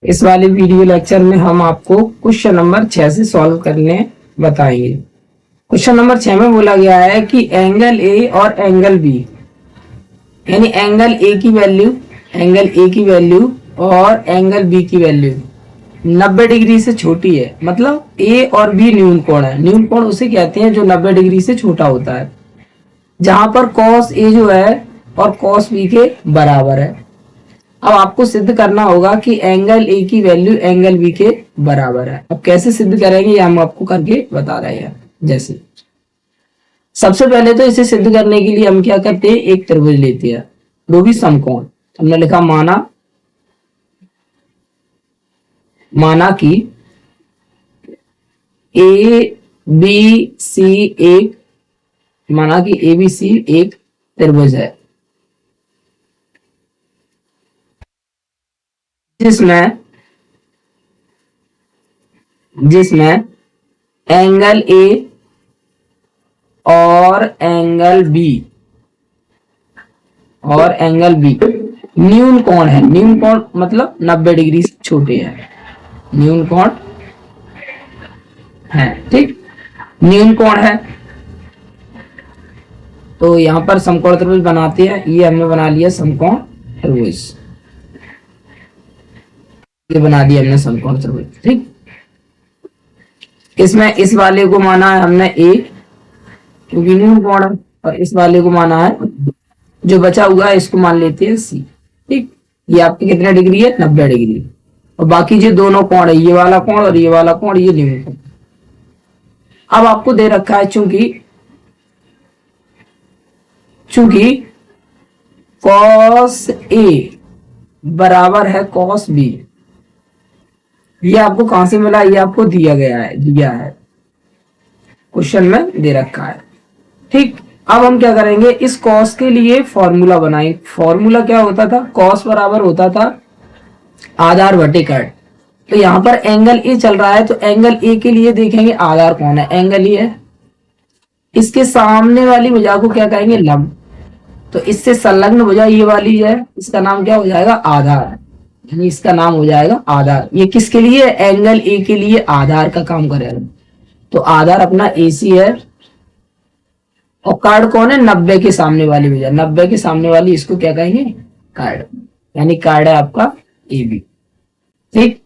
इस वाले video lecture में हम आपको क्वेश्चन नंबर 6 से सॉल्व करने बताएंगे। क्वेश्चन नंबर 6 में बोला गया है कि एंगल ए और एंगल बी, यानी एंगल ए की वैल्यू और एंगल बी की वैल्यू 90 डिग्री से छोटी है। मतलब ए और बी न्यून कोण है। न्यून कोण उसे कहते हैं जो 90 डिग्री से छोटा होता है, जहां पर कॉस ए जो है और कॉस बी के बराबर है। अब आपको सिद्ध करना होगा कि एंगल ए की वैल्यू एंगल बी के बराबर है। अब कैसे सिद्ध करेंगे ये हम आपको करके बता रहे हैं। जैसे सबसे पहले तो इसे सिद्ध करने के लिए हम क्या करते हैं, एक त्रिभुज लेते हैं, वो भी समकोण। हमने लिखा माना कि ए बी सी एक त्रिभुज है जिसमें एंगल ए और एंगल बी न्यून कोण है। न्यून कोण मतलब 90 डिग्री से छोटे हैं, न्यून कोण है। ठीक, न्यून कोण है तो यहां पर समकोण त्रिभुज बनाते हैं। ये हमने बना लिया समकोण त्रिभुज, ये बना दिया हमने समकोण त्रिभुज। ठीक, इसमें इस वाले को माना है हमने ए क्योंकि न्यून कोण है, और इस वाले को माना है, जो बचा हुआ है इसको मान लेते हैं सी। ठीक, ये आपकी कितने डिग्री है, 90 डिग्री। और बाकी जो दोनों कोण है, ये वाला कोण और ये वाला कोण, ये न्यून कोण। अब आपको दे रखा है चूंकि कॉस ए बराबर है कॉस बी। ये आपको कहां से मिला, ये आपको दिया है क्वेश्चन में दे रखा है। ठीक, अब हम क्या करेंगे, इस कॉस के लिए फॉर्मूला बनाएं। फॉर्मूला क्या होता था, कॉस बराबर होता था आधार बटे कर्ड। तो यहाँ पर एंगल ए चल रहा है तो एंगल ए के लिए देखेंगे आधार कौन है, एंगल ए है। इसके सामने वाली भुजा को क्या कहेंगे, लंब। तो इससे संलग्न भुजा ये वाली है, इसका नाम क्या हो जाएगा, आधार। यानी इसका नाम हो जाएगा आधार। ये किसके लिए, एंगल ए के लिए आधार का काम करेगा। तो आधार अपना एसी है और कार्ड कौन है, 90 के सामने वाली भुजा। 90 के सामने वाली इसको क्या कहेंगे, कार्ड। यानी कार्ड है आपका ए बी। ठीक,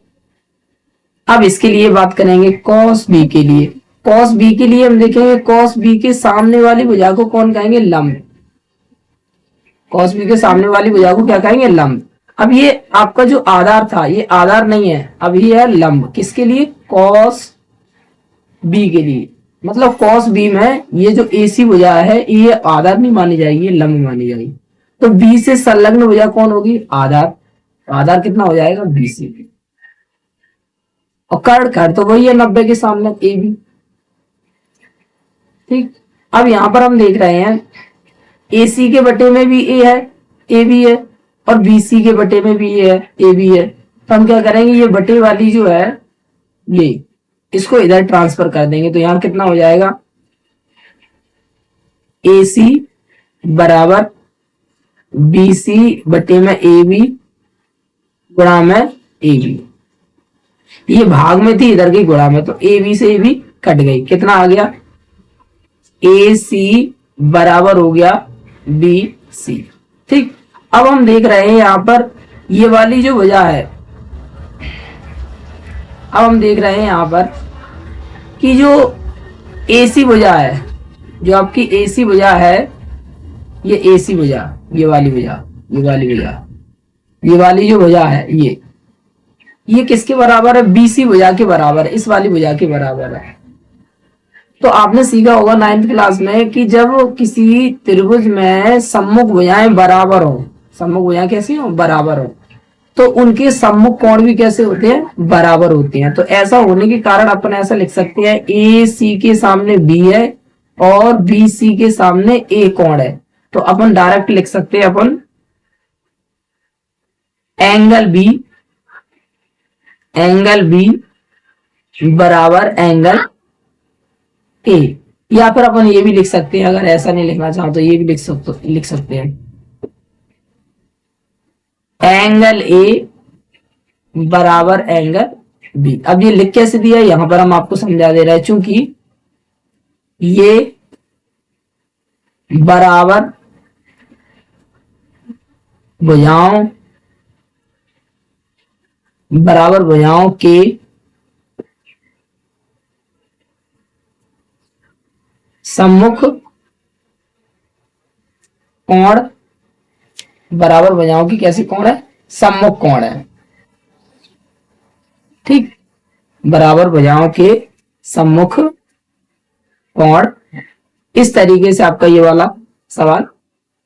अब इसके लिए बात करेंगे कॉस बी के लिए। कॉस बी के लिए हम देखेंगे कॉस बी के सामने वाली भुजा को कौन कहेंगे, लंब। कॉस बी के सामने वाली भुजा को क्या कहेंगे, लंब। अब ये आपका जो आधार था ये आधार नहीं है, अब ये है लंब। किसके लिए, कॉस बी के लिए। मतलब कॉस बी में ये जो एसी भुजा है ये आधार नहीं मानी जाएगी, ये लंब मानी जाएगी। तो बी से संलग्न भुजा कौन होगी, आधार। आधार कितना हो जाएगा, बी सी। और कर्ड तो वही है 90 के सामने ए बी। ठीक, अब यहां पर हम देख रहे हैं एसी के बटे में भी ए है, ए बी है, और बीसी के बटे में भी ए है, ए बी है। तो हम क्या करेंगे, ये बटे वाली जो है ये इसको इधर ट्रांसफर कर देंगे। तो यहां कितना हो जाएगा, ए सी बराबर बीसी बटे में ए बी गुणा में ए बी। ये भाग में थी, इधर की गुणा में, तो ए बी से ए बी कट गई। कितना आ गया, ए सी बराबर हो गया बी सी। ठीक, अब हम देख रहे हैं यहां पर ये वाली जो भुजा है, अब हम देख रहे हैं यहां पर कि जो एसी भुजा है, जो आपकी एसी भुजा है, ये एसी भुजा, ये वाली जो भुजा है ये किसके बराबर है, बीसी भुजा के बराबर है, इस वाली भुजा के बराबर है। तो आपने सीखा होगा 9th क्लास में कि जब किसी त्रिभुज में सम्मुख भुजाएं बराबर हो, सम्मुख भुजाएं कैसी हो, बराबर हो, तो उनके सम्मुख कोण भी कैसे होते हैं, बराबर होते हैं। तो ऐसा होने के कारण अपन ऐसा लिख सकते हैं, ए सी के सामने बी है और बी सी के सामने ए कोण है। तो अपन डायरेक्ट लिख सकते हैं अपन एंगल बी बराबर एंगल ए। या फिर अपन ये भी लिख सकते हैं, अगर ऐसा नहीं लिखना चाहो तो ये भी लिख सकते हैं, एंगल ए बराबर एंगल बी। अब ये लिख कैसे दिया है यहां पर हम आपको समझा दे रहे हैं, चूंकि ये बराबर भुजाओं के सम्मुख कोण, बराबर भुजाओं की कैसी कोण है, सम्मुख कोण है। ठीक, बराबर भुजाओं के सम्मुख कोण, इस तरीके से आपका ये वाला सवाल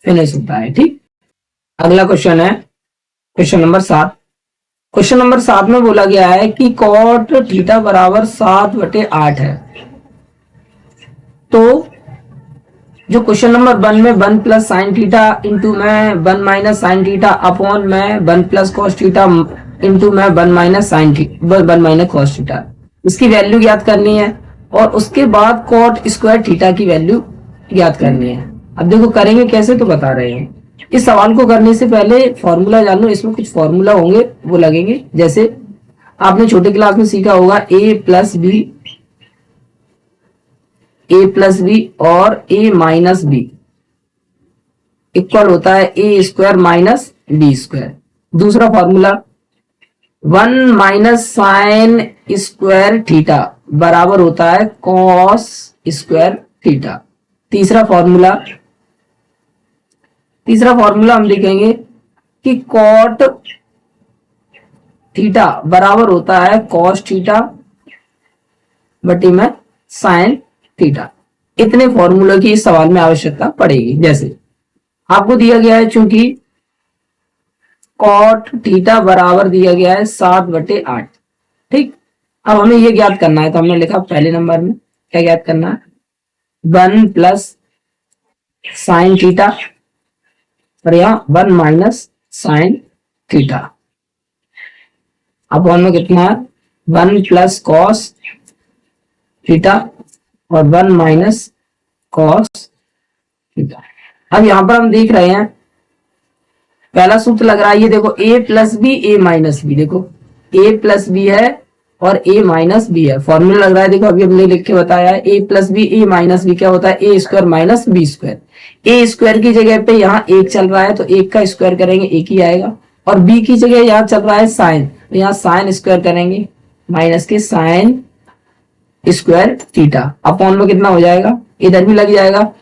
फिनिश होता है। ठीक, अगला क्वेश्चन है क्वेश्चन नंबर 7। क्वेश्चन नंबर 7 में बोला गया है कि कॉट थीटा बराबर 7/8 है। तो जो क्वेश्चन नंबर 1 में 1 प्लस साइन थीटा इंटू में 1 माइनस साइन थीटा अपॉन में 1 प्लस कॉस थीटा इंटू में 1 minus sine theta 1 minus cos theta, इसकी वैल्यू ज्ञात करनी है और उसके बाद कॉट स्क्वायर थीटा की वैल्यू ज्ञात करनी है। अब देखो करेंगे कैसे, तो बता रहे हैं। इस सवाल को करने से पहले फॉर्मूला जान लो, इसमें कुछ फॉर्मूला होंगे वो लगेंगे। जैसे आपने छोटे क्लास में सीखा होगा ए प्लस बी और ए माइनस बी इक्वल होता है A square minus B square. दूसरा formula 1 minus sine square theta बराबर होता है कॉस स्क्वायर थीटा। तीसरा फॉर्मूला हम देखेंगे कि कॉट थीटा बराबर होता है कॉस थीटा बटे में साइन थीटा। इतने फॉर्मूले की इस सवाल में आवश्यकता पड़ेगी। जैसे आपको दिया गया है, चूंकि कॉट थीटा बराबर दिया गया है 7/8। ठीक, अब हमें ये ज्ञात करना है, तो हमने लिखा पहले नंबर में क्या ज्ञात करना है, 1 प्लस साइन थीटा और यहाँ 1 माइनस साइन थीटा अपॉन में कितना है 1 प्लस कॉस थीटा और 1 माइनस कॉस थीटा। अब यहां पर हम देख रहे हैं पहला सूत्र लग रहा है, ये देखो a plus B A minus B, देखो a प्लस बी है और a माइनस बी है। फॉर्मूला लग रहा है, देखो अभी हमने लिख के बताया है a plus B A minus B क्या होता है A square minus B square. A square की जगह पे यहाँ 1 चल रहा है तो 1 का स्क्वायर करेंगे 1 ही आएगा, और b की जगह यहाँ चल रहा है साइन, तो यहाँ साइन स्क्वायर करेंगे माइनस के साइन स्क्वायर थीटा अपॉन में कितना हो जाएगा, इधर भी लग जाएगा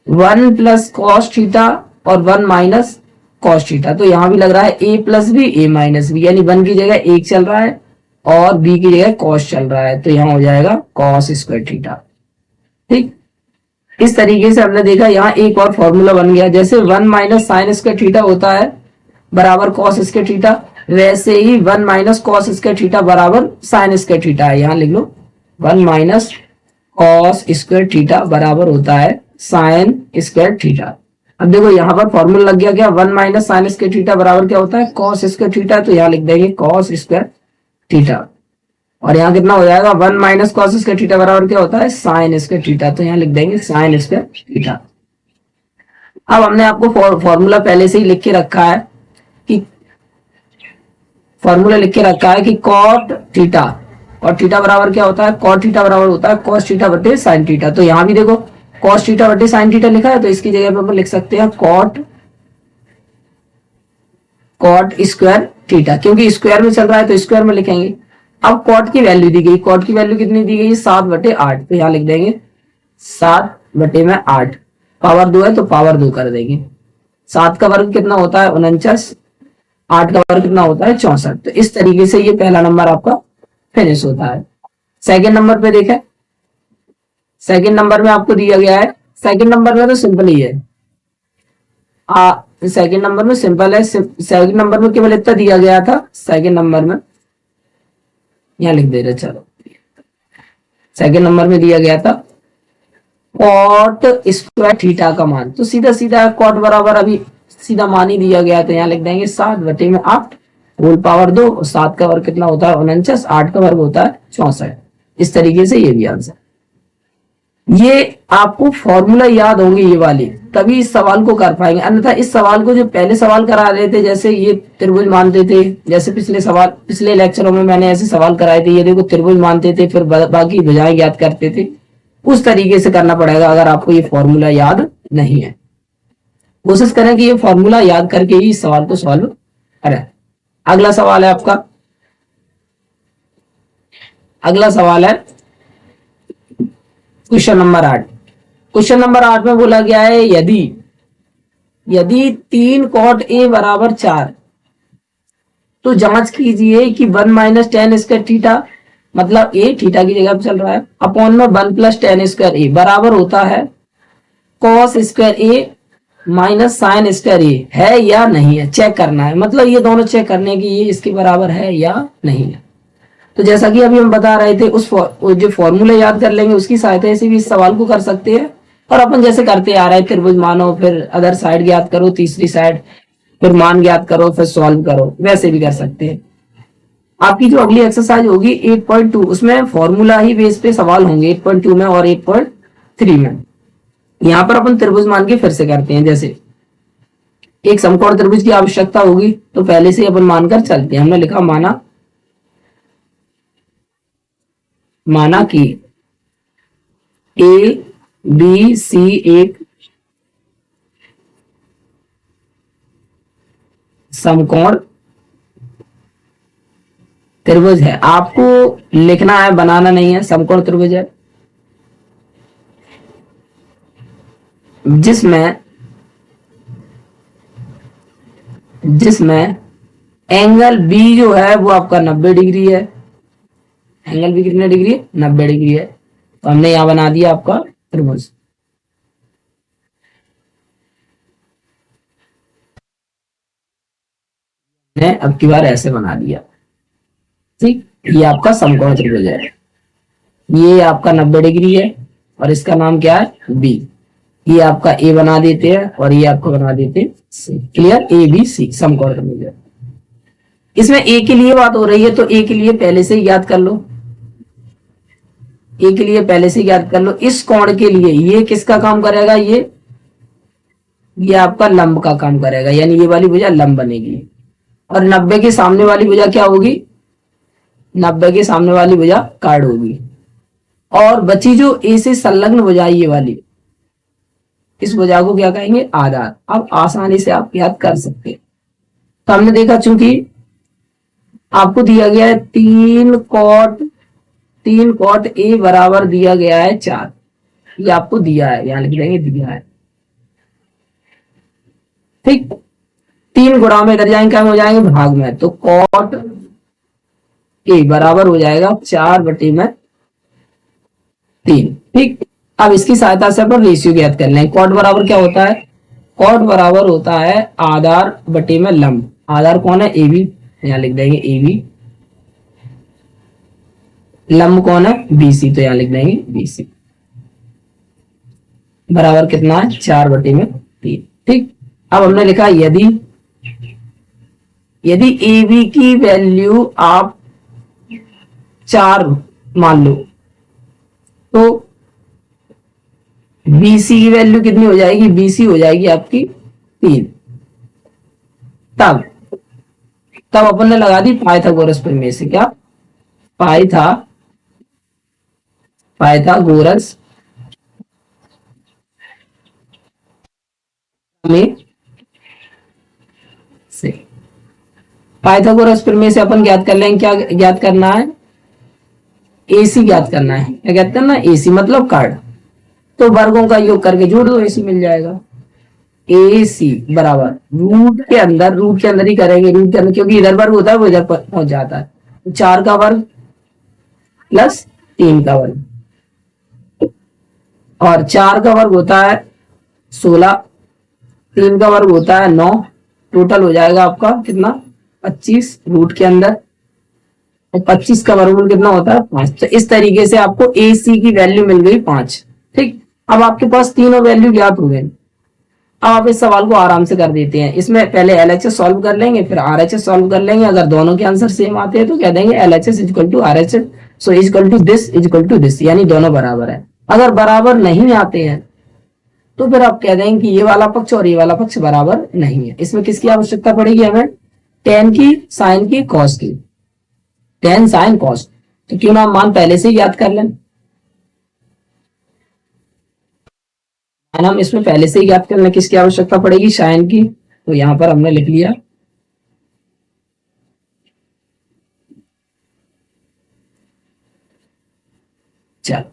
1 प्लस कॉस थीटा और 1 माइनस कॉस थीटा। तो यहाँ भी लग रहा है a plus B A minus B, यानी 1 की जगह 1 चल रहा है और b की जगह कॉस चल रहा है, तो यहाँ हो जाएगा कॉस स्क्वायर थीटा। ठीक, इस तरीके से हमने देखा यहाँ एक और फॉर्मूला बन गया। जैसे 1 माइनस साइन स्क्वायर थीटा होता है बराबर कॉस स्क्वायर थीटा, वैसे ही 1 माइनस कॉस स्क्वायर थीटा बराबर साइन स्क्वायर थीटा है। यहाँ लिख लो 1 माइनस कॉस स्क्वायर थीटा बराबर होता है साइन स्क्वायर थीटा। अब देखो यहाँ पर फॉर्मूला लग गया क्या, 1 माइनस साइन स्क्वायर थीटा बराबर क्या होता है कॉस स्क्वायर थीटा, तो यहाँ लिख देंगे कॉस स्क्वायर थीटा। और यहाँ कितना हो जाएगा 1 माइनस कॉस स्क्वायर थीटा बराबर क्या होता है साइन स्क्वायर थीटा, तो यहाँ लिख देंगे साइन स्क्वायर थीटा। अब हमने आपको फॉर्मूला पहले से ही लिख के रखा है कि कॉट थीटा, और थीटा बराबर क्या होता है कॉट थीटा बराबर होता है कॉस थीटा बटे साइन थीटा। तो यहाँ भी देखो कॉस थीटा बटे साइन थीटा लिखा है, तो इसकी जगह पर हम लिख सकते हैं कॉट स्क्वायर थीटा, क्योंकि स्क्वायर में चल रहा है तो स्क्वायर में लिखेंगे। अब कॉट की वैल्यू दी गई, कॉट की वैल्यू कितनी दी गई 7/8, तो यहाँ लिख देंगे 7/8, पावर 2 है तो पावर 2 कर देंगे। 7 का वर्ग कितना होता है 49, 8 का वर्ग कितना होता है 64। तो इस तरीके से ये पहला नंबर आपका फिनिश होता है। सेकंड नंबर पे देखें, सेकंड नंबर में आपको दिया गया है, सेकंड नंबर में तो सिंपल ही है, सेकंड नंबर में सिंपल है। सेकंड नंबर में केवल इतना दिया गया था, सेकंड नंबर में यहां लिख दे रहे, चलो सेकंड नंबर में दिया गया था कॉट स्क्वायर थीटा का मान, तो सीधा सीधा कॉट बराबर अभी सीधा मान ही दिया गया, तो यहाँ लिख देंगे 7/8 होल पावर 2, 7 का वर्ग कितना होता है 49, 8 का वर्ग होता है 64। इस तरीके से ये भी आंसर। ये आपको फॉर्मूला याद होंगे ये वाले, तभी इस सवाल को कर पाएंगे, अन्यथा इस सवाल को जो पहले सवाल करा रहे थे, जैसे ये त्रिभुज मानते थे, जैसे पिछले लेक्चरों में मैंने ऐसे सवाल कराए थे, ये देखो त्रिभुज मानते थे, फिर बाकी भुजाएं ज्ञात करते थे, उस तरीके से करना पड़ेगा अगर आपको ये फॉर्मूला याद नहीं है। कोशिश करें कि ये फॉर्मूला याद करके ही इस सवाल को सॉल्व करें। अगला सवाल है आपका, अगला सवाल है क्वेश्चन नंबर 8। क्वेश्चन नंबर 8 में बोला गया है यदि 3 cot a बराबर 4, तो जांच कीजिए कि 1 माइनस टेन स्क्वायर थीटा, मतलब a थीटा की जगह पे चल रहा है, अपॉन में 1 प्लस टेन स्क्वायर a बराबर होता है cos square a minus sine square a, है या नहीं है, चेक करना है। मतलब ये दोनों चेक करने की ये इसके बराबर है या नहीं है। तो जैसा कि अभी हम बता रहे थे, उस जो फॉर्मूला याद कर लेंगे उसकी सहायता से भी इस सवाल को कर सकते हैं, और अपन जैसे करते आ रहे हैं, त्रिभुज मानो, फिर अदर साइड ज्ञात करो, तीसरी साइड, फिर मान ज्ञात करो, फिर सॉल्व करो, वैसे भी कर सकते हैं। आपकी जो अगली एक्सरसाइज होगी 8.2, उसमें फॉर्मूला ही बेस पे सवाल होंगे 8.2 में और 8.3 में। यहाँ पर अपन त्रिभुज मान के फिर से करते हैं, जैसे एक समकोण त्रिभुज की आवश्यकता होगी, तो पहले से अपन मानकर चलते हैं। हमने लिखा माना कि ए बी सी एक समकोण त्रिभुज है। आपको लिखना है, बनाना नहीं है। समकोण त्रिभुज है जिसमें एंगल बी जो है वो आपका 90 डिग्री है। एंगल बी कितने डिग्री है? 90 डिग्री है। तो हमने यहां बना दिया आपका त्रिभुज। ने अब की बार ऐसे बना दिया, ठीक। ये आपका समकोण त्रिभुज है, ये आपका 90 डिग्री है, और इसका नाम क्या है? बी। ये आपका ए बना देते हैं, और ये आपको बना देते हैं सी। क्लियर? ए बी सी समकोण त्रिभुज है। इसमें ए के लिए बात हो रही है, तो ए के लिए पहले से याद कर लो। ए के लिए पहले से याद कर लो। इस कोण के लिए ये किसका काम करेगा? ये आपका लंब का काम करेगा, यानी ये वाली भुजा लंब बनेगी। और 90 के सामने वाली भुजा क्या होगी? 90 के सामने वाली भुजा कार्ड होगी। और बची जो ए से संलग्न भुजा ये वाली, इस भुजा को क्या कहेंगे? आधार। अब आसानी से आप याद कर सकते हैं। तो हमने देखा, चूंकि आपको दिया गया है 3 cot ए बराबर दिया गया है 4, ये आपको दिया है, यहां लिख देंगे दिया है, ठीक। 3 गुणा में इधर जाएंगे, क्या हो जाएंगे? भाग में। तो cot ए बराबर हो जाएगा 4/3, ठीक। अब इसकी सहायता से अपन रेशियो ज्ञात कर लें। कॉट बराबर क्या होता है? कॉट बराबर होता है आधार बटे में लंब। आधार कौन है? ए बी, यहां लिख देंगे ए बी। लंब कौन है? बी सी, तो यहां लिख देंगे बी सी। बराबर कितना है? 4/3, ठीक। अब हमने लिखा यदि ए बी की वैल्यू आप 4 मान लो, तो बीसी की वैल्यू कितनी हो जाएगी? बीसी हो जाएगी आपकी 3। तब अपन ने लगा दी पाइथागोरस प्रमेय से। क्या? पाइथागोरस में से पाइथागोरस प्रमेय से अपन ज्ञात कर लेंगे। क्या ज्ञात करना है? एसी ज्ञात करना है। क्या ज्ञात करना है? एसी मतलब कार्ड। तो वर्गों का योग करके जोड़ दो, एसी मिल जाएगा। ए सी बराबर रूट के अंदर ही करेंगे, रूट के अंदर, क्योंकि इधर वर्ग होता है वो इधर पहुंच जाता है। 4 का वर्ग प्लस 3 का वर्ग, और 4 का वर्ग होता है 16, 3 का वर्ग होता है 9, टोटल हो जाएगा आपका कितना? 25 रूट के अंदर, और 25 का वर्गमूल कितना होता है? 5। तो इस तरीके से आपको ए सी की वैल्यू मिल गई 5, ठीक। अब आपके पास तीनों वैल्यू ज्ञात हो गए। अब आप इस सवाल को आराम से कर देते हैं। इसमें पहले एलएचएस सॉल्व कर लेंगे, फिर आरएचएस सॉल्व कर लेंगे। अगर दोनों के आंसर सेम आते हैं तो कह देंगे LHS equal to RHS, so equal to this, यानी दोनों बराबर है। अगर बराबर नहीं आते हैं तो फिर आप कह देंगे कि ये वाला पक्ष और ये वाला पक्ष बराबर नहीं है। इसमें किसकी आवश्यकता पड़ेगी हमें? टेन की, साइन की, कॉस की। Tan, sine, cos. तो क्यों ना हम मान पहले से ही याद कर लें। हम इसमें पहले से ही याद कर लें। किसकी आवश्यकता पड़ेगी? साइन की। तो यहां पर हमने लिख लिया। चलो,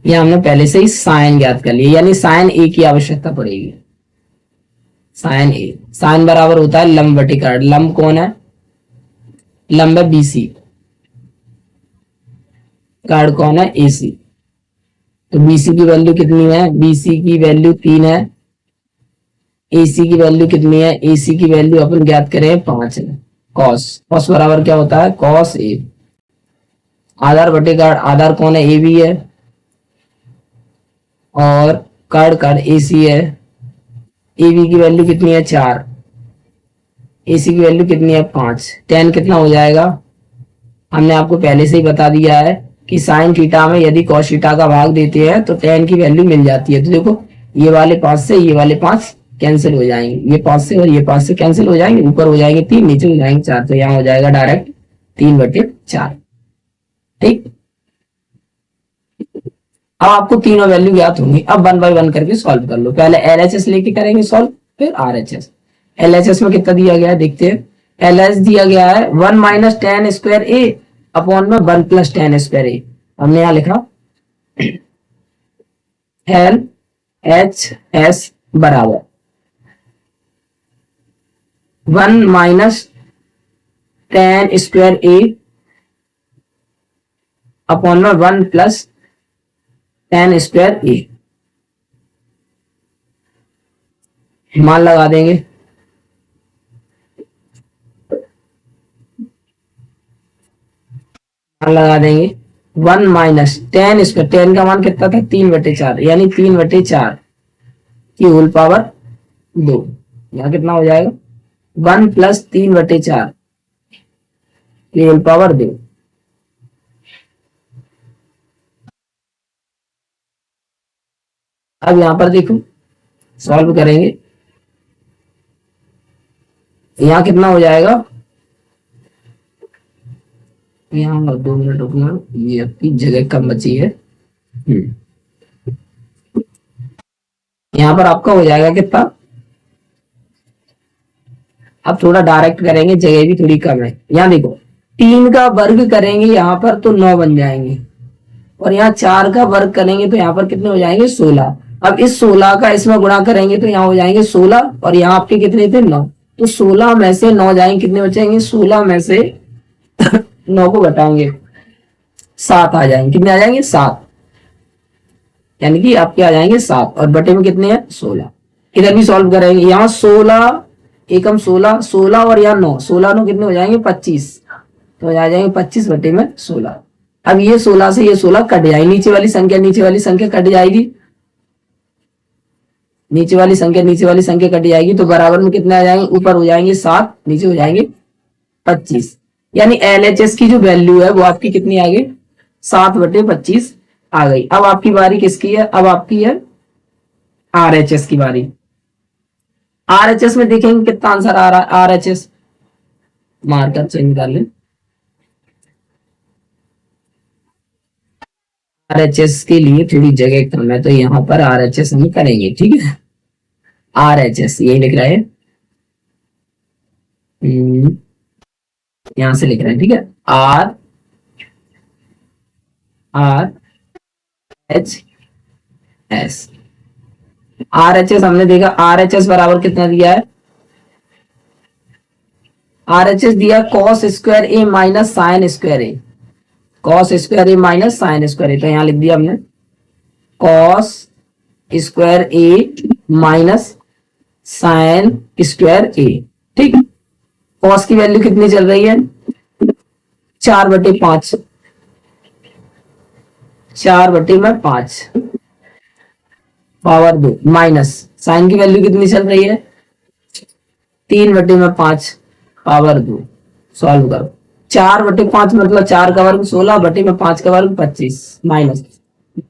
ये हमने पहले से ही साइन ज्ञात कर लिया, यानी साइन ए की आवश्यकता पड़ेगी। साइन ए, साइन बराबर होता है लंब बटे कार्ड। लंब कौन है? लंब है बीसी, कार्ड कौन है? एसी। तो बीसी की वैल्यू कितनी है? बीसी की वैल्यू 3 है। एसी की वैल्यू कितनी है? एसी की वैल्यू अपन ज्ञात करें 5 है। कॉस, कॉस बराबर क्या होता है? Cos A. आधार बटे कार्ड, आधार कौन है? ए बी है, और कार्ड कार्ड एसी है। ए बी की वैल्यू कितनी है? 4। एसी की वैल्यू कितनी है? 5। टेन कितना हो जाएगा? हमने आपको पहले से ही बता दिया है कि साइन थीटा में यदि कॉस थीटा का भाग देते हैं तो टेन की वैल्यू मिल जाती है। तो देखो, ये वाले 5 से ये वाले 5 कैंसिल हो जाएंगे, ये 5 से और ये 5 से कैंसिल हो जाएंगे, ऊपर हो जाएंगे 3, नीचे हो जाएंगे 4। तो यहाँ हो जाएगा डायरेक्ट 3/4। ठीक। अब आपको तीनों वैल्यू ज्ञात होंगी। अब 1 बाय 1 करके सॉल्व कर लो। पहले एलएचएस लेके करेंगे सॉल्व, फिर आरएचएस। एलएचएस में कितना दिया गया है देखते हैं। एलएच दिया गया है 1 माइनस टेन स्क्वायर ए अपॉन में 1 प्लस टेन स्क्वायर ए। हमने यहां लिखा एल एच एस बराबर 1 माइनस टेन स्क्वायर ए अपॉन में 1 प्लस टेन स्क्वायर ए। मान लगा देंगे। मान लगा देंगे 1 माइनस टेन स्क्वायर, टेन का मान कितना था? 3/4, यानी 3/4 की होल पावर 2। यहां कितना हो जाएगा? 1 प्लस 3/4 की होल पावर 2। अब यहां पर देखो, सॉल्व करेंगे। यहां कितना हो जाएगा? यहाँ 2 मिनट रुकना, ये आपकी जगह कम बची है। यहाँ पर आपका हो जाएगा कितना? अब थोड़ा डायरेक्ट करेंगे, जगह भी थोड़ी कम है। यहाँ देखो, 3 का वर्ग करेंगे यहाँ पर तो 9 बन जाएंगे, और यहाँ 4 का वर्ग करेंगे तो यहाँ पर कितने हो जाएंगे? 16। अब इस 16 का इसमें गुणा करेंगे तो यहाँ हो जाएंगे 16, और यहाँ आपके कितने थे? 9। तो 16 में से 9 जाएंगे, कितने बचेंगे? 16 में से 9 को घटाएंगे, 7 आ जाएंगे। कितने आ जाएंगे? 7, यानी कि आपके आ जाएंगे 7, और बटे में कितने हैं? 16। इधर भी सॉल्व करेंगे। यहाँ 16 एकम 16, 16 और यहाँ 9, 16 9 कितने हो जाएंगे? 25। तो आ जाएंगे 25 बटे में 16। अब ये 16 से ये 16 कट जाएगी, नीचे वाली संख्या कट जाएगी, नीचे वाली संख्या कट जाएगी, तो बराबर में कितने आ जाएंगे? ऊपर हो जाएंगे 7, नीचे हो जाएंगे 25। यानी एलएचएस की जो वैल्यू है वो आपकी कितनी आ गई? 7/25 आ गई। अब आपकी बारी किसकी है? अब आपकी है आरएचएस की बारी। आरएचएस में देखेंगे कितना आंसर आ रहा है। आरएचएस मार्कर चेंज कर लें। आरएचएस के लिए थोड़ी जगह कम है, तो यहां पर आरएचएस हम करेंगे। ठीक है, आरएचएस यही लिख रहा है, यहां से लिख रहे हैं। ठीक है, R R H S. RHS हमने देखा, आरएचएस बराबर कितना दिया है? आरएचएस दिया cos square A minus sine square A. Cos square A minus sine square A, तो यहां लिख दिया हमने cos square A minus sine square A. ठीक, कॉस की वैल्यू कितनी चल रही है? 4/5, 4/5 पावर 2 माइनस साइन की वैल्यू कितनी चल रही है? 3/5 पावर 2। सॉल्व करो। 4/5 मतलब 4 का वर्ग 16 बटे में 5 का वर्ग 25 माइनस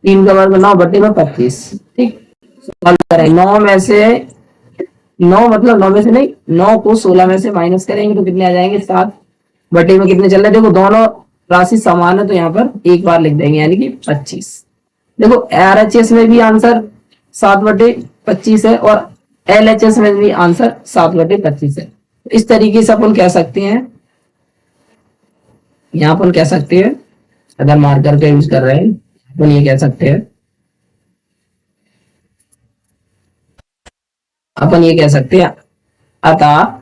3 का वर्ग 9 बटे में 25। ठीक, सॉल्व करें। 9 में से 9 मतलब 9 में से नहीं, 9 को 16 में से माइनस करेंगे तो कितने आ जाएंगे 7 बटे में कितने चल रहे हैं। देखो दोनों राशि समान है तो यहाँ पर एक बार लिख देंगे यानी कि 25। देखो RHS में भी आंसर 7/25 है और LHS में भी आंसर 7/25 है। इस तरीके से अपन कह सकते हैं, यहाँ पर कह सकते हैं अगर मार्कर का यूज कर रहे हैं अपन ये कह सकते हैं, अपन ये कह सकते हैं अतः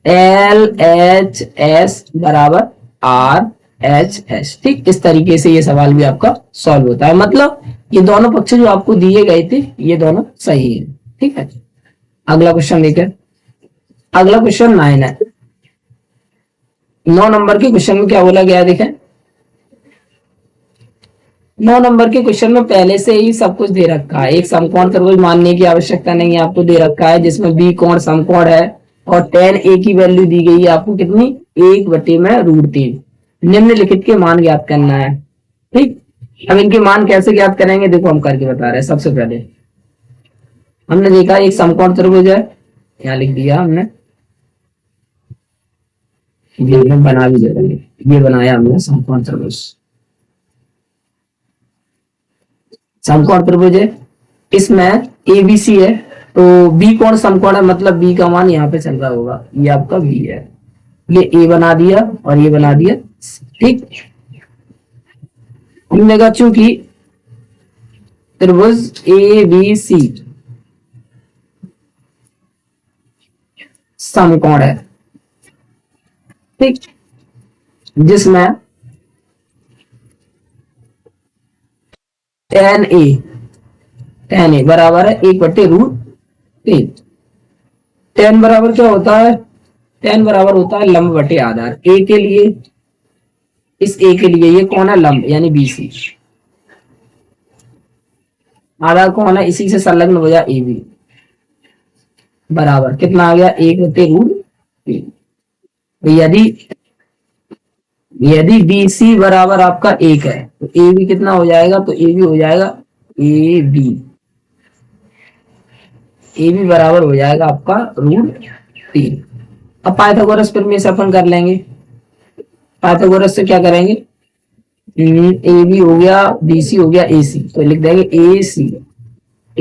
LHS बराबर RHS। ठीक, इस तरीके से ये सवाल भी आपका सॉल्व होता है। मतलब ये दोनों पक्ष जो आपको दिए गए थे ये दोनों सही है। ठीक है, अगला क्वेश्चन देखिए। अगला क्वेश्चन 9 है। 9 नंबर के क्वेश्चन में क्या बोला गया है देखें। 9 नंबर के क्वेश्चन में पहले से ही सब कुछ दे रखा है। एक समकोण त्रिभुज मानने की आवश्यकता नहीं है, आपको दे रखा है जिसमें बी कोण समकोण है और tan a की वैल्यू दी गई है आपको कितनी 1/√3। निम्नलिखित के मान ज्ञात करना है। ठीक, अब इनके मान कैसे ज्ञात करेंगे देखो हम करके बता रहे हैं। सबसे पहले हमने देखा एक समकोण त्रिभुज है, यहाँ लिख दिया हमने, ये बना भी दे रहे, ये बनाया हमने समकोण त्रिभुज। समकोण त्रिभुज है, इसमें ABC है तो बी कोण समकोण है मतलब बी का मान यहाँ पे चल रहा होगा, ये आपका बी है। ये ए बना दिया और ये बना दिया। ठीक, हमने कहा चूंकि त्रिभुज ABC समकोण है, ठीक, जिसमें tan a बराबर है 1/√3। tan बराबर क्या होता है, tan बराबर होता है लंब बटे आधार। a के लिए, इस a के लिए ये कौन है लंब यानी BC, आधार कौन है इसी से संलग्न हो जाए AB, बराबर कितना आ गया 1/√3। यदि यदि BC बराबर आपका 1 है तो AB कितना हो जाएगा, तो AB हो जाएगा AB बराबर हो जाएगा आपका √3। अब पाइथागोरस प्रमेय से अपन कर लेंगे। पाइथागोरस से क्या करेंगे, AB हो गया BC हो गया AC, तो लिख देंगे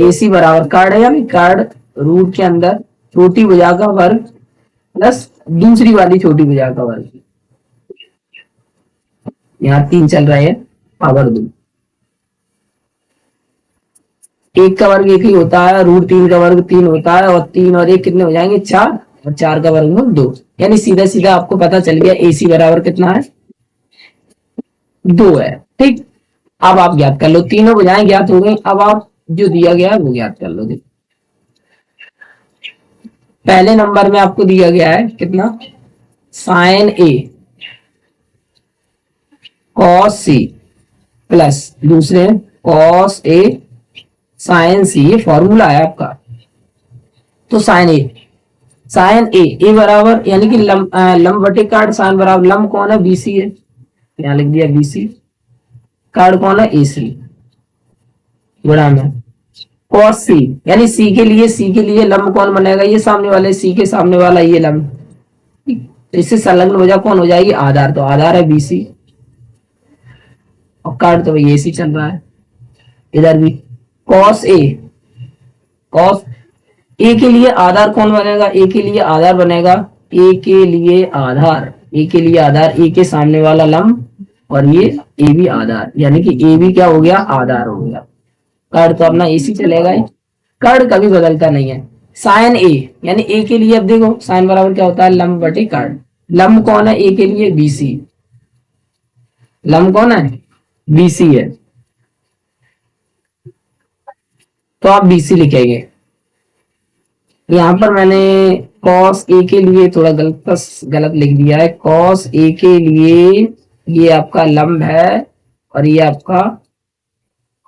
AC बराबर कार्ड है यानी कार्ड रूट के अंदर छोटी भुजा का वर्ग प्लस दूसरी वाली छोटी भुजा का वर्ग, यहाँ 3 चल रहे हैं पावर 2। 1 का वर्ग 1 ही होता है, √3 का वर्ग 3 होता है और 3 और 1 कितने हो जाएंगे 4 और 4 का वर्ग 2, यानी सीधा सीधा आपको पता चल गया AC बराबर कितना है 2 है। ठीक, अब आप ज्ञात कर लो, तीनों भुजाएं ज्ञात हो गई। अब आप जो दिया गया है वो ज्ञात कर लो। पहले नंबर में आपको दिया गया है कितना sin A cos C plus दूसरे cos A sin C, ये फॉर्मूला है आपका। तो sin A बराबर यानी कि लंब बटे कार्ड साइन बराबर लंब कौन है BC है, यहाँ लिख दिया BC, कार्ड कौन है AC गुणा में cos C यानी C के लिए लंब कौन बनेगा, ये सामने वाले C के सामने वाला ये लंब, तो इससे संलग्न हो जा कौन हो जाएगी आधार, तो आधार है BC और कार्ड तो भाई AC चल रहा है। इधर भी cos A के लिए आधार कौन बनेगा, A के लिए आधार बनेगा A के लिए आधार A के सामने वाला लंब और ये AB आधार, यानी कि AB क्या हो गया आधार हो गया। कार्ड तो अपना AC चलेगा ही, कार्ड कभी बदलता नहीं है। साइन A यानी A के लिए अब देखो साइन बराबर क्या होता है लंब बटे कार्ड, लंब कौन है A के लिए BC, लंब कौन है BC है तो आप BC लिखेंगे। यहाँ पर मैंने cos A के लिए थोड़ा गलत लिख दिया है। cos A के लिए ये आपका लंब है और ये आपका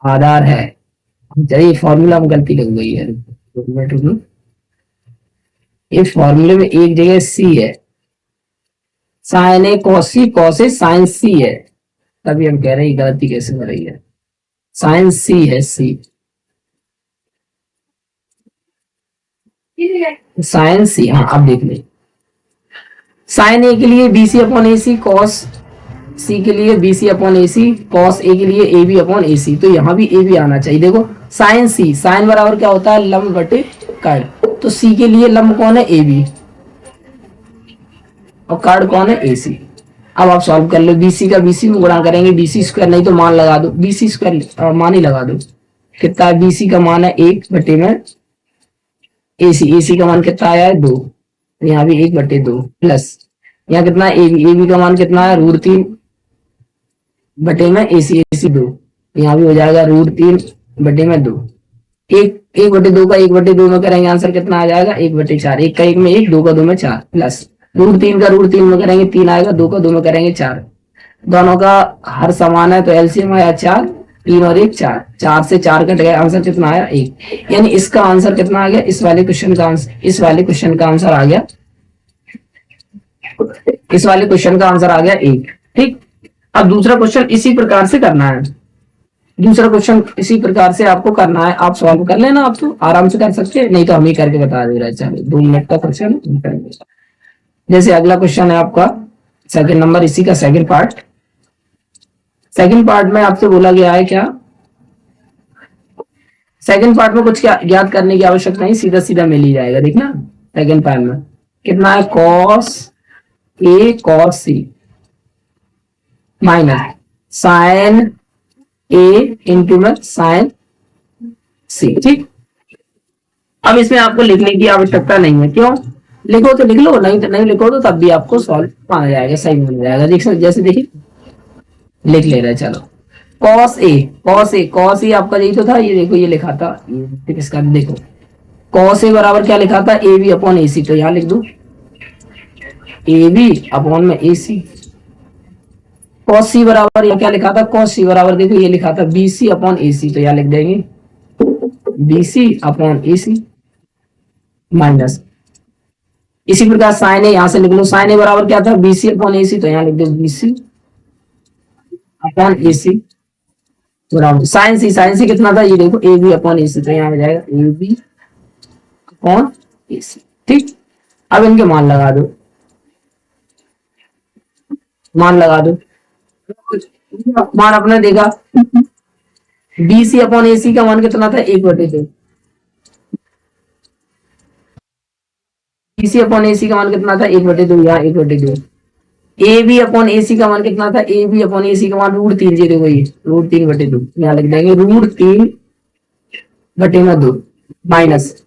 आधार है। चलिए फॉर्मूला में गलती लग गई है, ये फॉर्मूले में एक जगह C है sign A cos C, cos A sign सी है, तभी हम कह रहे हैं गलती कैसे हो रही है, साइन सी है, सी साइन सी। हाँ अब देख ले, साइन ए के लिए B C upon A C, cos सी के लिए B C upon A C, cos A के लिए ए बी अपॉन ए सी, तो यहाँ भी ए बी आना चाहिए। देखो साइन सी, साइन बराबर क्या होता है, लंब बटे कार्ड, तो सी के लिए लंब कौन है, ए बी, और कार्ड कौन है, ए सी। अब आप सॉल्व कर लो, बीसी का बीसी में गुणा करेंगे, बीसी स्क्वायर, नहीं तो मान लगा दो, बीसी स्क्वायर मान ही लगा दो, कितना है, बीसी का मान है 1 बटे में एसी, एसी का मान कितना आया है 2, तो यहाँ भी 1/2 प्लस यहाँ कितना है, एबी, एबी का मान कितना है, √3 बटे में एसी, एसी 2, यहाँ भी हो जाएगा √3 बटे में 2, 1/2 का 1/2 में करेंगे, आंसर कितना आ जाएगा, 1/4, 1 का 1 में 1, 2 का 2 में 4, प्लस √3 का √3 में करेंगे 3 आएगा, 2 का 2 में करेंगे 4, दोनों का हर समान है तो एलसीएम आया 4, 3 और 1 4, 4 से 4 कट गया, आंसर कितना आया 1, यानी इसका आंसर कितना आ गया, इस वाले क्वेश्चन का आंसर, इस वाले क्वेश्चन का आंसर आ गया, इस वाले क्वेश्चन का आंसर आ गया 1। ठीक, अब दूसरा क्वेश्चन इसी प्रकार से करना है, दूसरा क्वेश्चन इसी प्रकार से आपको करना है, आप सॉल्व कर लेना, आप तो आराम से कर सकते हैं, नहीं तो हम ही करके बता दे रहे हैं, चलो 2 मिनट का क्वेश्चन करेंगे। जैसे अगला क्वेश्चन है आपका सेकंड नंबर, इसी का सेकंड पार्ट, सेकंड पार्ट में आपसे बोला गया है क्या, सेकंड पार्ट में कुछ क्या याद करने की आवश्यकता नहीं, सीधा सीधा मिल ही जाएगा, देखना सेकंड पार्ट में कितना है, cos A cos C minus sign A into में साइन सी। ठीक, अब इसमें आपको लिखने की आवश्यकता नहीं है, क्यों, लिखो तो लिख लो, नहीं तो नहीं लिखो तो तब भी आपको सॉल्व माना जाएगा, सही माना जाएगा। देख जैसे देखिए लिख ले रहे, चलो cos A, cos A, cos A आपका यही तो था, ये देखो ये लिखा था, ये इसका देखो कॉस ए बराबर क्या लिखा था, ए बी अपॉन ए सी, तो यहाँ लिख दू ए बी अपॉन में ए सी, कॉस सी बराबर यहाँ क्या लिखा था, कॉस सी बराबर देखो ये लिखा था बी सी अपॉन ए सी, तो यहाँ लिख देंगे B C upon A C minus, इसी प्रकार साइन ए यहाँ से लिख लो, साइन ए बराबर क्या था, बी सी अपॉन ए सी, तो यहाँ लिख दो बी सी अपॉन ए सी बराबर साइन सी, साइन सी कितना था, ये देखो ए बी अपॉन ए सी, तो यहाँ हो जाएगा ए बी अपॉन ए सी। ठीक, अब इनके मान लगा दो, मान लगा दो, मान अपने देखा बी सी अपॉन ए सी का मान कितना था, 1/2, बी सी अपॉन ए सी का मान कितना था, 1/2, यहाँ 1/2, ए बी अपॉन ए सी का मान कितना था, ए बी अपॉन ए सी का मान √3, जी देखो ये √3/2, यहाँ लिख देंगे √3/2 minus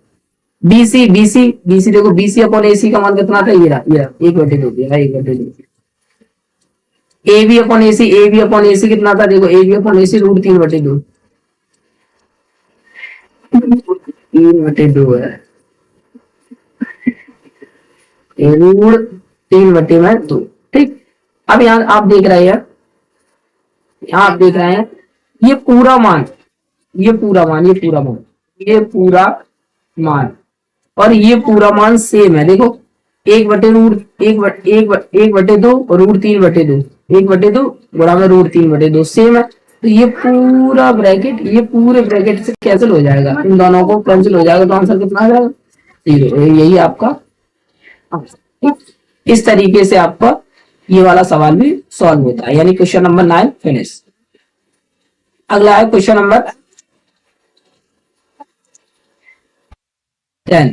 B C, B C, B C देखो बी सी अपॉन ए सी का मान कितना था, ये रहा 1/2, 1/2, A B upon A C, A B upon A C कितना था, देखो ए बी अपॉन ए सी √3/2, 3/2 है, √3/2। ठीक, अब यहाँ आप देख रहे हैं, यहाँ आप देख रहे हैं ये पूरा मान, ये पूरा मान, ये पूरा मान, ये पूरा मान और ये पूरा मान सेम है, देखो 1/2 1/2 और √3/2, 1/2 गुणा में √3/2 सेम है, तो ये पूरा ब्रैकेट, ये पूरे ब्रैकेट से कैंसिल हो जाएगा, इन दोनों को कैंसिल हो जाएगा, तो आंसर कितना आ जाएगा 0, यही आपका आंसर। इस तरीके से आपका ये वाला सवाल भी सॉल्व होता है, यानी क्वेश्चन नंबर 9 फिनिश। अगला है क्वेश्चन नंबर 10,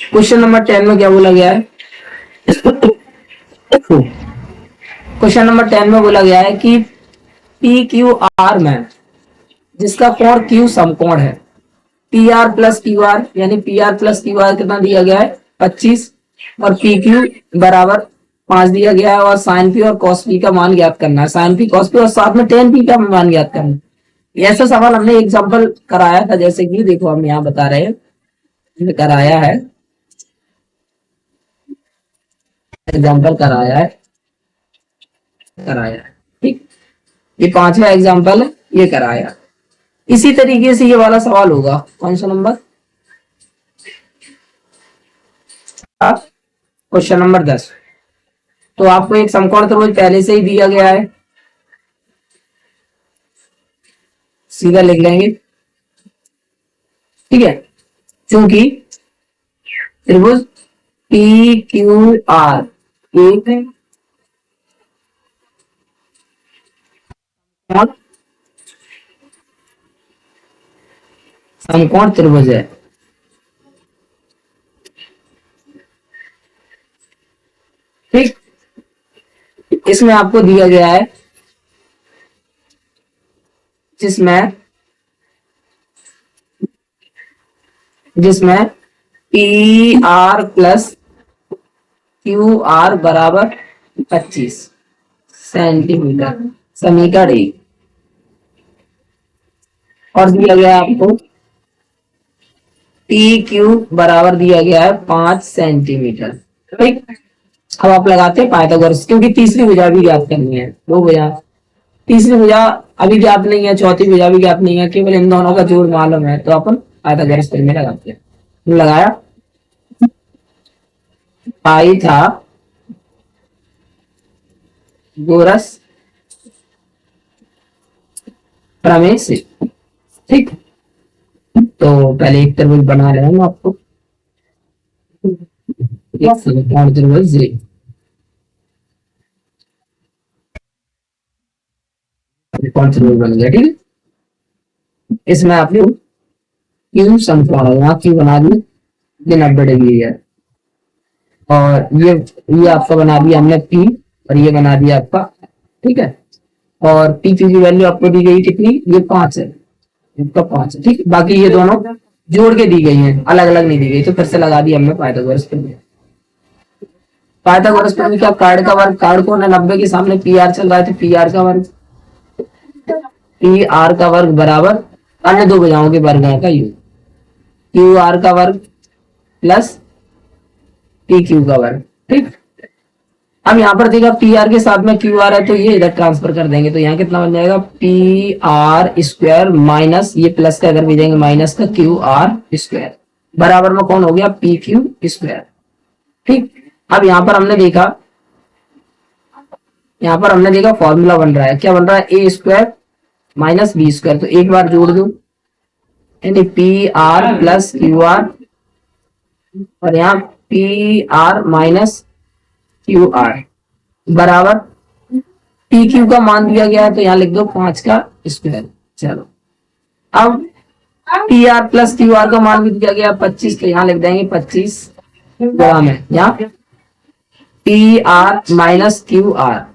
क्वेश्चन नंबर 10 में क्या बोला गया है, क्वेश्चन नंबर 10 में बोला गया है कि पी क्यू आर में जिसका कोण क्यू समकोण है, P R plus Q R, यानी P R plus Q R कितना दिया गया है 25 और पी क्यू बराबर 5 दिया गया है, और साइन पी और कॉस पी का मान ज्ञात करना है, साइन पी कॉस पी और साथ में टेन पी का मान ज्ञात करना है। ऐसा सवाल हमने एग्जाम्पल कराया था, जैसे कि देखो हम यहाँ बता रहे हैं, कराया है एग्जाम्पल, कराया है, ठीक, ये 5वां एग्जाम्पल है, ये कराया, इसी तरीके से ये वाला सवाल होगा, कौन सा नंबर, क्वेश्चन नंबर 10। तो आपको एक समकोण त्रिभुज पहले से ही दिया गया है, सीधा लिख लेंगे, ठीक है। क्योंकि त्रिभुज पी क्यू आर एक समकोण त्रिभुज है, ठीक। इसमें आपको दिया गया है, जिसमें जिसमें P R plus Q are बराबर 25 सेंटीमीटर, समीकरण 1। और दिया गया आपको पी क्यू बराबर दिया गया है 5 सेंटीमीटर, ठीक। अब आप लगाते हैं पाइथागोरस, क्योंकि तीसरी भुजा भी ज्ञात करनी है, दो भुजा, तीसरी भुजा अभी ज्ञात नहीं है, चौथी भुजा भी ज्ञात नहीं है, केवल इन दोनों का जोड़ मालूम है, तो अपन पाइथागोरस में लगाते हैं। लगाया, पाई था गोरस प्रमेय से, ठीक। तो पहले एक त्रिभुज बना रहे हैं आपको, एक समकोण त्रिभुज कौन सा बन गया, ठीक है। इसमें आपने क्यू समकोण है, यहाँ क्यू बना दी, ये 90 डिग्री है, और ये आपका बना दिया हमने पी, और ये बना दिया आपका, ठीक है। और पी क्यू की वैल्यू आपको दी गई कितनी, ये 5 है, इसका 5 है, ठीक। बाकी ये दोनों जोड़ के दी गई हैं, अलग अलग नहीं दी गई, तो फिर से लगा दिया हमने पाइथागोरस प्रमेय। पाइथागोरस प्रमेय क्या, कार्ड का वर्ग, कार्ड को 90 के सामने पी आर चल रहा है, तो पी आर का वर्ग, पी आर का वर्ग बराबर अन्य दो भुजाओं के वर्गों का योग, क्यू आर का वर्ग प्लस पी क्यू का वर्ग, ठीक। अब यहाँ पर देखा पी आर के साथ में क्यू आर है, तो ये इधर ट्रांसफर कर देंगे, तो यहाँ कितना बन जाएगा, पी आर स्क्वायर माइनस ये प्लस का अगर भेजेंगे माइनस का क्यू आर स्क्वायर, बराबर में कौन हो गया, पी क्यू स्क्वायर, ठीक। अब यहाँ पर हमने देखा फॉर्मूला बन रहा है, क्या बन रहा है, A square minus B square, तो एक बार जोड़ दो, यानी P R plus Q are, और यहाँ P R minus Q R बराबर पी क्यू का मान दिया गया है, तो यहाँ लिख दो 5 का स्क्वायर। चलो, अब P R plus Q are का मान भी दिया गया 25, तो यहाँ लिख देंगे 25 गुणा में यहाँ P R minus Q R,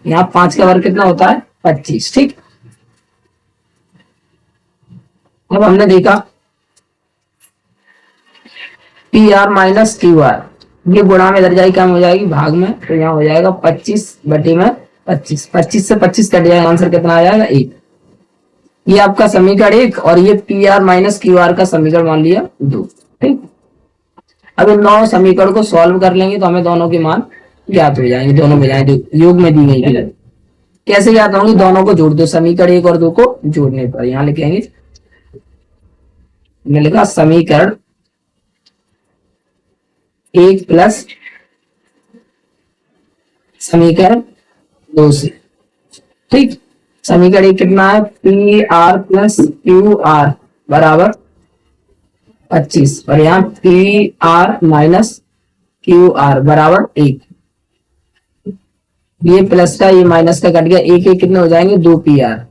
यहाँ 5 का वर्ग कितना होता है, 25, ठीक। अब हमने देखा P R minus Q R, ये गुणा में इधर जाएगी, कम हो जाएगी भाग में, तो यहाँ हो जाएगा 25 बटे में 25, 25 से 25 कट जाएगा, आंसर कितना आ जाएगा, 1। ये आपका समीकरण 1, और ये P R minus Q R का समीकरण मान लिया 2, ठीक। अब इन दोनों समीकरण को सॉल्व कर लेंगे तो हमें दोनों के मान ज्ञात हो जाएंगे, दोनों भुजाएं योग में दी गई है। कैसे ज्ञात होंगे, दोनों को जोड़ दो, समीकरण 1 और 2 को जोड़ने पर, यहाँ लिखेंगे, मैंने लिखा समीकरण 1 प्लस समीकरण 2 से, ठीक। समीकरण 1 कितना है, P R plus Q are बराबर 25, और यहाँ P R minus Q R बराबर 1, ये प्लस का ये माइनस का कट गया, एक एक कितने हो जाएंगे, 2 पी आर,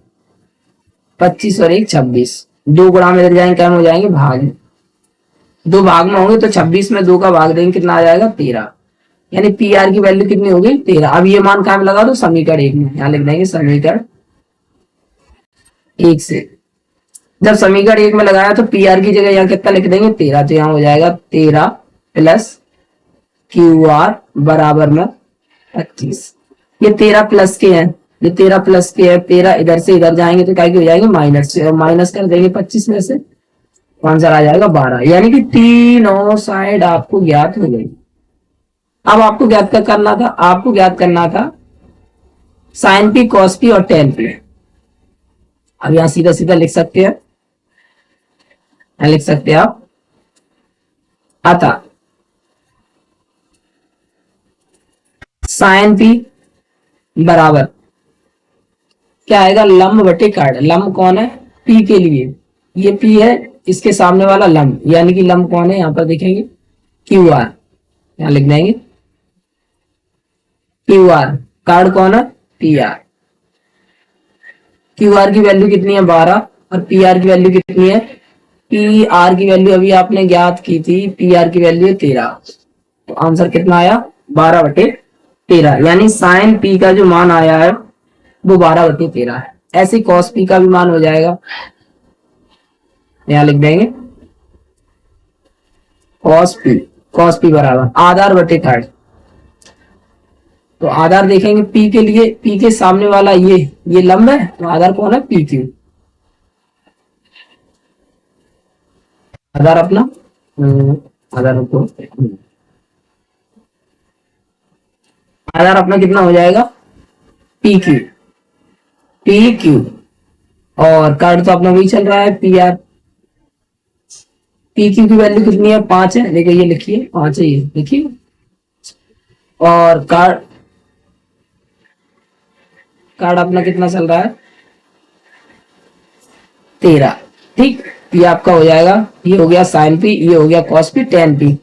25 और 1 26, 2 गुणा में इधर जाएंगे, क्या हो जाएंगे, भाग, 2 भाग में होंगे, तो 26 में 2 का भाग देंगे, कितना आ जाएगा, 13, यानी पी आर की वैल्यू कितनी होगी, 13। अब ये मान कहाँ में लगा दो, समीकरण 1 में, यहाँ लिख देंगे समीकरण 1 से। जब समीकरण 1 में लगाया तो पी आर की जगह यहाँ कितना लिख देंगे, 13, तो यहाँ हो जाएगा 13 प्लस क्यू आर बराबर में 25, ये 13 प्लस के हैं, ये 13 प्लस के है, 13 इधर से इधर जाएंगे तो क्या हो जाएंगे, माइनस से, और माइनस कर देंगे 25 में से, आंसर आ जाएगा 12, यानी कि तीनों साइड आपको ज्ञात हो गई। अब आपको ज्ञात करना था, आपको ज्ञात करना था साइन पी, कॉस पी और टेन पी। अब यहाँ सीधा सीधा लिख सकते हैं, लिख सकते हैं आप अतः साइन पी बराबर क्या आएगा, लंब बटे काट। लंब कौन है, पी के लिए ये पी है, इसके सामने वाला लंब, यानी कि लंब कौन है यहाँ पर देखेंगे क्यू आर, यहाँ लिख देंगे क्यू आर, कार्ड कौन है पी आर। क्यू आर की वैल्यू कितनी है 12 और पी आर की वैल्यू कितनी है, पी आर की वैल्यू अभी आपने ज्ञात की थी, पी आर की वैल्यू 13, तो आंसर कितना आया 12/13, यानी साइन पी का जो मान आया है वो 12/13 है। ऐसे कॉस पी का भी मान हो जाएगा, यहां लिख देंगे कॉस पी बराबर आधार बटे थर्ड। तो आधार देखेंगे पी के लिए, पी के सामने वाला ये लंब है, तो आधार कौन है पी क्यू। आधार अपना आधार अपना कितना हो जाएगा पी क्यू और कार्ड तो अपना वही चल रहा है पी आर। पी क्यू की वैल्यू कितनी है 5 है, देखिए ये लिखिए 5 है, ये लिखिए। और कार्ड अपना कितना चल रहा है 13, ठीक। ये आपका हो जाएगा, ये हो गया साइन पी, ये हो गया कॉस पी, टेन पी।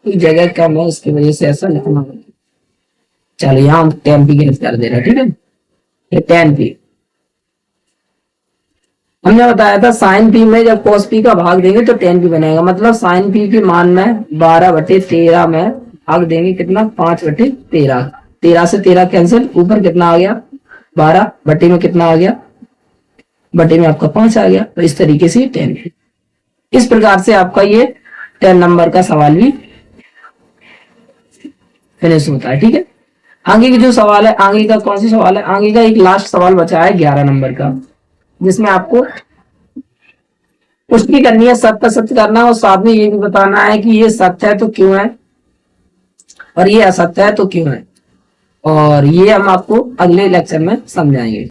जगह कम है इसकी वजह से ऐसा लिखना, चलो यहाँ हम टेन पी के कर दे रहे हैं, ठीक है। ये टेन पी हमने बताया था, साइन पी में जब कॉस पी का भाग देंगे तो टेन पी बनेगा, मतलब साइन पी के मान में 12/13 में भाग देंगे कितना 5/13, 13 से 13 कैंसिल, ऊपर कितना आ गया 12, बटे में कितना आ गया, बटे में आपका 5 आ गया। तो इस तरीके से 10, इस प्रकार से आपका ये 10 नंबर का सवाल भी फिनिश होता है, ठीक है। आगे की जो सवाल है, आगे का कौन सा सवाल है, आगे का एक लास्ट सवाल बचा है 11 नंबर का, जिसमें आपको पुष्टि करनी है, सत्य सत्य करना है और साथ में ये भी बताना है कि ये सत्य है तो क्यों है और ये असत्य है तो क्यों है, और ये हम आपको अगले लेक्चर में समझाएंगे।